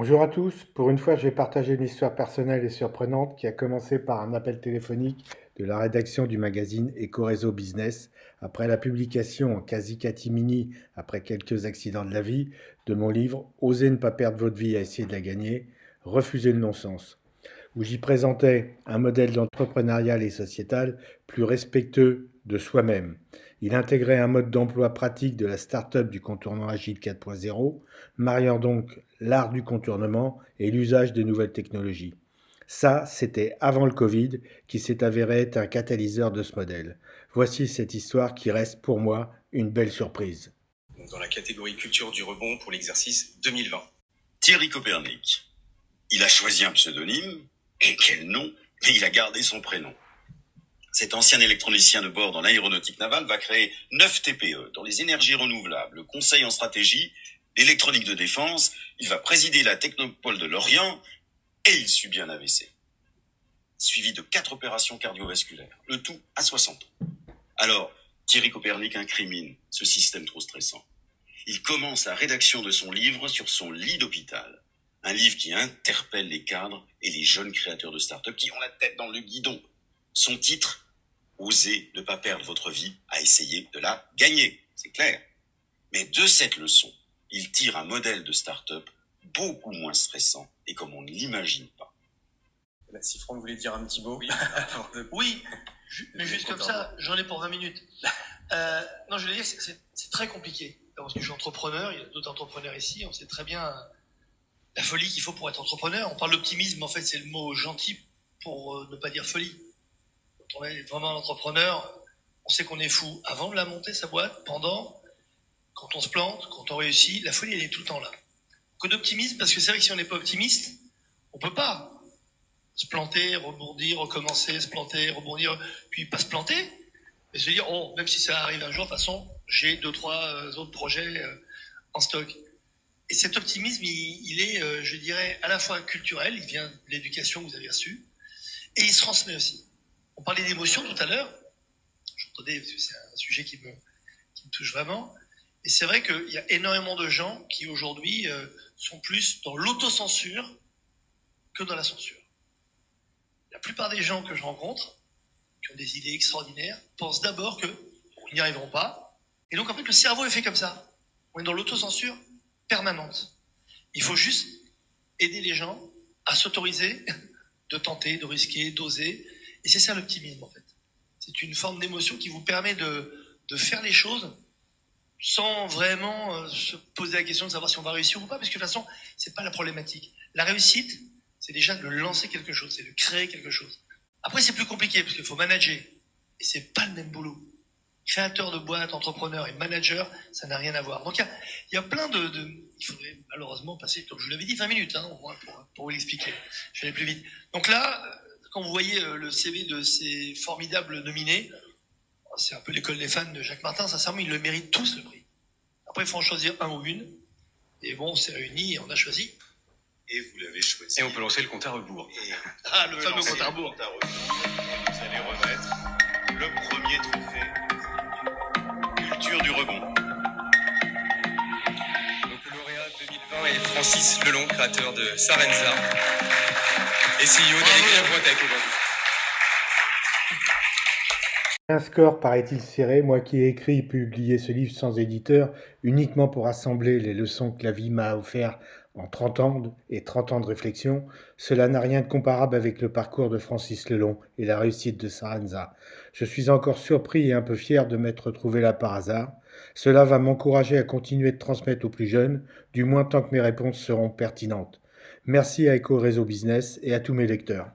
Bonjour à tous, pour une fois je vais partager une histoire personnelle et surprenante qui a commencé par un appel téléphonique de la rédaction du magazine Ecoreso Business après la publication en quasi-catimini, après quelques accidents de la vie, de mon livre Osez ne pas perdre votre vie à essayer de la gagner, refusez le non-sens, où j'y présentais un modèle d'entrepreneurial et sociétal plus respectueux de soi-même. Il intégrait un mode d'emploi pratique de la start-up du contournant agile 4.0, mariant donc l'art du contournement et l'usage des nouvelles technologies. Ça, c'était avant le Covid, qui s'est avéré être un catalyseur de ce modèle. Voici cette histoire qui reste pour moi une belle surprise. Dans la catégorie culture du rebond pour l'exercice 2020. Thierry Copernic. Il a choisi un pseudonyme, et quel nom, et il a gardé son prénom. Cet ancien électronicien de bord dans l'aéronautique navale va créer 9 TPE dans les énergies renouvelables, le conseil en stratégie, l'électronique de défense. Il va présider la technopole de Lorient et il subit un AVC. Suivi de 4 opérations cardiovasculaires, le tout à 60 ans. Alors, Thierry Copernic incrimine ce système trop stressant. Il commence la rédaction de son livre sur son lit d'hôpital. Un livre qui interpelle les cadres et les jeunes créateurs de start-up qui ont la tête dans le guidon. Son titre, Osez ne pas perdre votre vie à essayer de la gagner. C'est clair. Mais de cette leçon, il tire un modèle de start-up beaucoup moins stressant et comme on ne l'imagine pas. Là, si Franck voulait dire un petit mot. Oui, oui, mais juste comme ça, j'en ai pour 20 minutes. Non, je veux dire, c'est très compliqué. Parce que je suis entrepreneur, il y a d'autres entrepreneurs ici, on sait très bien la folie qu'il faut pour être entrepreneur. On parle d'optimisme, mais en fait, c'est le mot gentil pour ne pas dire folie. Quand on est vraiment un entrepreneur, on sait qu'on est fou avant de la monter, sa boîte, pendant, quand on se plante, quand on réussit. La folie, elle est tout le temps là. Que d'optimisme, parce que c'est vrai que si on n'est pas optimiste, on peut pas se planter, rebondir, recommencer, se planter, rebondir, puis pas se planter, mais se dire, oh, même si ça arrive un jour, de toute façon, j'ai 2-3 autres projets en stock. Et cet optimisme, il est, je dirais, à la fois culturel, il vient de l'éducation que vous avez reçue, et il se transmet aussi. On parlait d'émotion tout à l'heure, j'entendais, parce que c'est un sujet qui me touche vraiment, et c'est vrai qu'il y a énormément de gens qui aujourd'hui sont plus dans l'autocensure que dans la censure. La plupart des gens que je rencontre, qui ont des idées extraordinaires, pensent d'abord qu'ils n'y arriveront pas. Et donc, en fait, le cerveau est fait comme ça. On est dans l'autocensure permanente. Il faut juste aider les gens à s'autoriser de tenter, de risquer, d'oser. Et c'est ça l'optimisme, en fait. C'est une forme d'émotion qui vous permet de faire les choses sans vraiment se poser la question de savoir si on va réussir ou pas, parce que de toute façon, c'est pas la problématique. La réussite, c'est déjà de lancer quelque chose, c'est de créer quelque chose. Après, c'est plus compliqué, parce qu'il faut manager. Et c'est pas le même boulot. Créateur de boîte, entrepreneur et manager, ça n'a rien à voir. Donc, il y a plein il faudrait malheureusement passer, comme je vous l'avais dit, 20 minutes, au moins, pour vous l'expliquer. Je vais aller plus vite. Donc là, quand vous voyez le CV de ces formidables nominés, c'est un peu l'école des fans de Jacques Martin, sincèrement, ils le méritent tous, le prix. Après, il faut en choisir un ou une. Et bon, on s'est réunis et on a choisi. Et vous l'avez choisi. Et on peut lancer le compte à rebours. Le fameux compte à rebours. Vous allez remettre le premier trophée culture du rebond. Donc le lauréat 2020 est Francis Lelon, créateur de Sarenza et CEO d'Electroprotec aujourd'hui. Un score paraît-il serré, moi qui ai écrit et publié ce livre sans éditeur, uniquement pour assembler les leçons que la vie m'a offertes en 30 ans et 30 ans de réflexion, cela n'a rien de comparable avec le parcours de Francis Lelon et la réussite de Sarenza. Je suis encore surpris et un peu fier de m'être trouvé là par hasard. Cela va m'encourager à continuer de transmettre aux plus jeunes, du moins tant que mes réponses seront pertinentes. Merci à Ecoreso Business et à tous mes lecteurs.